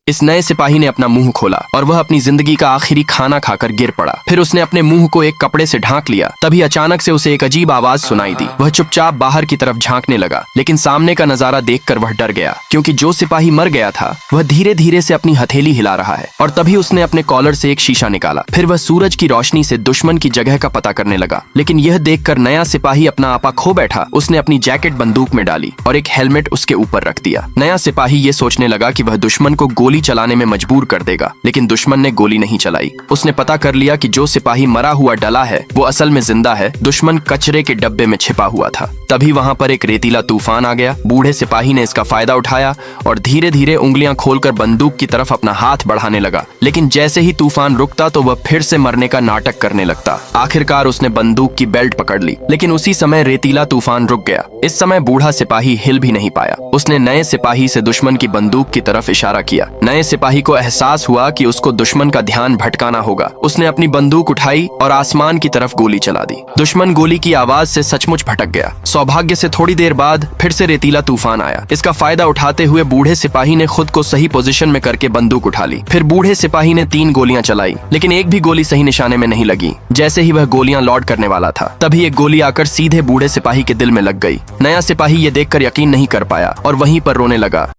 इस नए सिपाही ने अपना मुंह खोला और वह अपनी जिंदगी का आखिरी खाना खाकर गिर पड़ा। फिर उसने अपने मुंह को एक कपड़े से ढांक लिया। तभी अचानक से उसे एक अजीब आवाज सुनाई दी। वह चुपचाप बाहर की तरफ झांकने लगा, लेकिन सामने का नजारा देखकर वह डर गया, क्योंकि जो सिपाही मर गया था वह धीरे धीरे से अपनी हथेली हिला रहा है। और तभी उसने अपने कॉलर से एक शीशा निकाला। फिर वह सूरज की रोशनी से दुश्मन की जगह का पता करने लगा, लेकिन यह देखकर नया सिपाही अपना आपा खो बैठा। उसने अपनी जैकेट बंदूक में डाली और एक हेलमेट उसके ऊपर रख दिया। नया सिपाही ये सोचने लगा कि वह दुश्मन को गोली चलाने में मजबूर कर देगा, लेकिन दुश्मन ने गोली नहीं चलाई। उसने पता कर लिया कि जो सिपाही मरा हुआ डला है वो असल में जिंदा है। दुश्मन कचरे के डब्बे में छिपा हुआ था। तभी वहां पर एक रेतीला तूफान आ गया। बूढ़े सिपाही ने इसका फायदा उठाया और धीरे धीरे उंगलियां खोलकर बंदूक की तरफ अपना हाथ बढ़ाने लगा, लेकिन जैसे ही तूफान रुकता तो वह फिर से मरने का नाटक करने लगता। आखिरकार उसने बंदूक की बेल्ट पकड़ ली, लेकिन उसी समय रेतीला तूफान रुक गया। इस समय बूढ़ा सिपाही हिल भी नहीं पाया। उसने नए सिपाही से दुश्मन की बंदूक की तरफ इशारा किया। नए सिपाही को एहसास हुआ कि उसको दुश्मन का ध्यान भटकाना होगा। उसने अपनी बंदूक उठाई और आसमान की तरफ गोली चला दी। दुश्मन गोली की आवाज से सचमुच भटक गया। सौभाग्य से थोड़ी देर बाद फिर से रेतीला तूफान आया। इसका फायदा उठाते हुए बूढ़े सिपाही ने खुद को सही पोजीशन में करके बंदूक उठा ली। फिर बूढ़े सिपाही ने 3 गोलियां चलाई, लेकिन एक भी गोली सही निशाने में नहीं लगी। जैसे ही वह गोलियां लॉड करने वाला था, तभी एक गोली आकर सीधे बूढ़े सिपाही के दिल में लग गई। नया सिपाही ये देखकर यकीन नहीं कर पाया और वहीं पर रोने लगा।